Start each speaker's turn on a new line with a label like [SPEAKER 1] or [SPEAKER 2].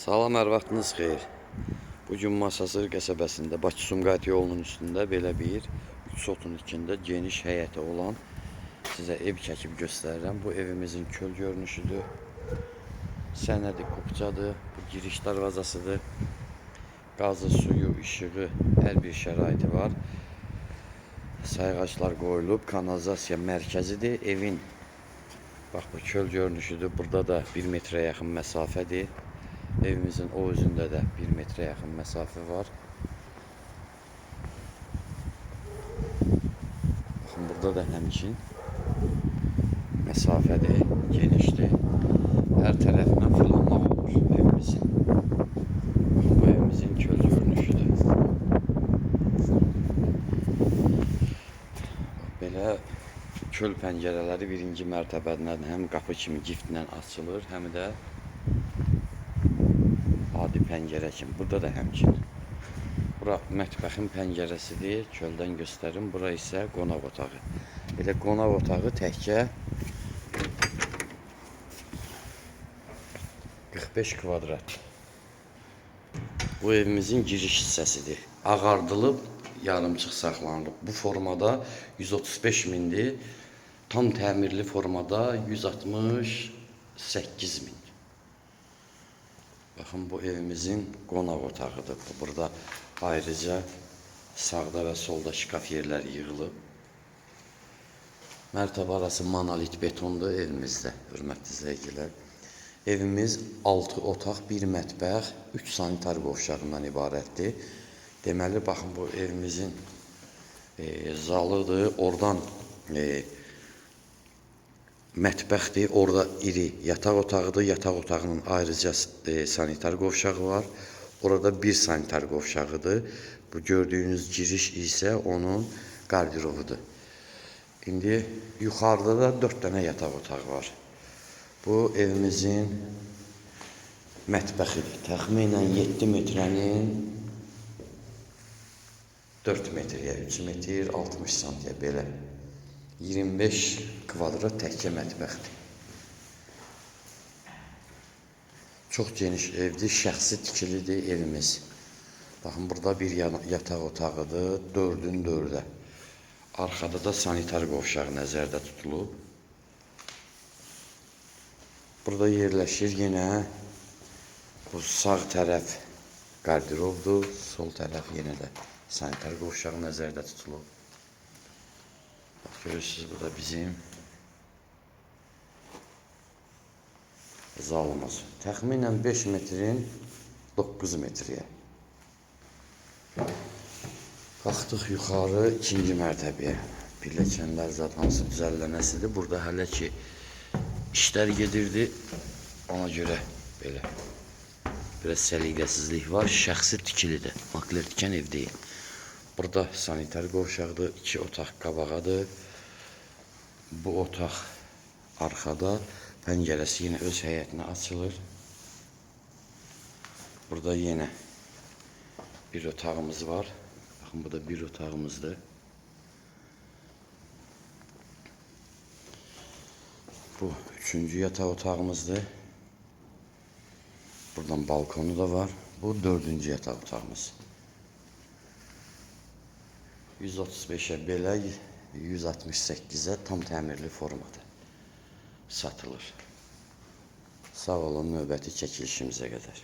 [SPEAKER 1] Salam, hər vaxtınız xeyir. Bugün Masasır qəsəbəsində Bakı-Sumqayıt yolunun üstündə belə bir 3 sotun içində geniş həyəti olan sizə ev çəkib göstərirəm. Bu evimizin köl görünüşüdür. Sənədi kupçadır. Bu giriş darvazasıdır. Qazı, suyu, işığı, hər bir şəraiti var. Sayğaclar qoyulub, kanalizasiya mərkəzidir. Evin bax bu köl görünüşüdür. Burada da 1 metrə yaxın məsafədir. Evimizin o özündə də 1 metrə yaxın məsafə var. Baxın, burada da həmçin məsafədir, genişdir. Hər tərəfindən fırlanmaq olur evimizin. Baxın, bu evimizin köl görünüşüdür. Belə köl pəncərələri birinci mərtəbədən həm qapı kimi giftlə açılır, həm də adi pəncərə kimi. Burada da həmçinin. Bura mətbəxin pəncərəsidir. Çöldən göstərim. Bura isə qonaq otağı. Elə qonaq otağı təkcə 45 kvadrat. Bu evimizin giriş hissəsidir. Ağardılıb, yarımçıq saxlanılıb. Bu formada 135 mindir. Tam təmirli formada 168 min. Baxın, bu evimizin qonaq otağıdır. Burada ayrıca sağda və solda şkaf yerlər yığılıb. Mərtəbə arası monolit betondur evimizdə, hörmətli izləyicilər. Evimiz 6 otaq, 1 mətbəx, 3 sanitar qovşağından ibarətdir. Deməli, baxın, bu evimizin zalıdır. Oradan mətbəxdir, orada iri yataq otağıdır. Yataq otağının ayrıca sanitar qovşağı var. Orada bir sanitar qovşağıdır. Bu gördüyünüz giriş isə onun qardirobudur. İndi yuxarıda da 4 dənə yataq otağı var. Bu evimizin mətbəxidir. Təxminən 7 metrənin 4 metrəyə, 3 metr, 60 santiyə belə. 25 kvadrat təkcə mətbəxdir. Çox geniş evdir, şəxsi tikilidir evimiz. Baxın, burada bir yataq otağıdır, 4-ün 4-ə. Arxada da sanitar qovşağı nəzərdə tutulub. Burada yerləşir yenə bu sağ tərəf qardirobdur, sol tərəf yenə də sanitar qovşağı nəzərdə tutulub. Görürsünüz, bu da bizim zalımız. Təxminən 5 metrin 9 metrəyə. Qalxdıq yuxarı 2-ci mərtəbəyə. Pilləkənlər zat hansı düzəllənəsidir. Burada hələ ki işlər gedirdi. Ona görə belə biraz səliqəsizlik var. Şəxsi tikilidir. Makler tikən ev deyil. Burada sanitar qovşaqdır. 2 otaq qabağadır. Bu otaq arxada. Pəncərəsi yenə öz həyətinə açılır. Burada yenə bir otağımız var. Baxın, bu da bir otağımızdır. Bu 3-cü yataq otağımızdır. Buradan balkonu da var. Bu 4-cü yataq otağımız. 135'ə belə, 168'ə tam təmirli formada satılır. Sağ olun, növbəti çəkilişimizə qədər.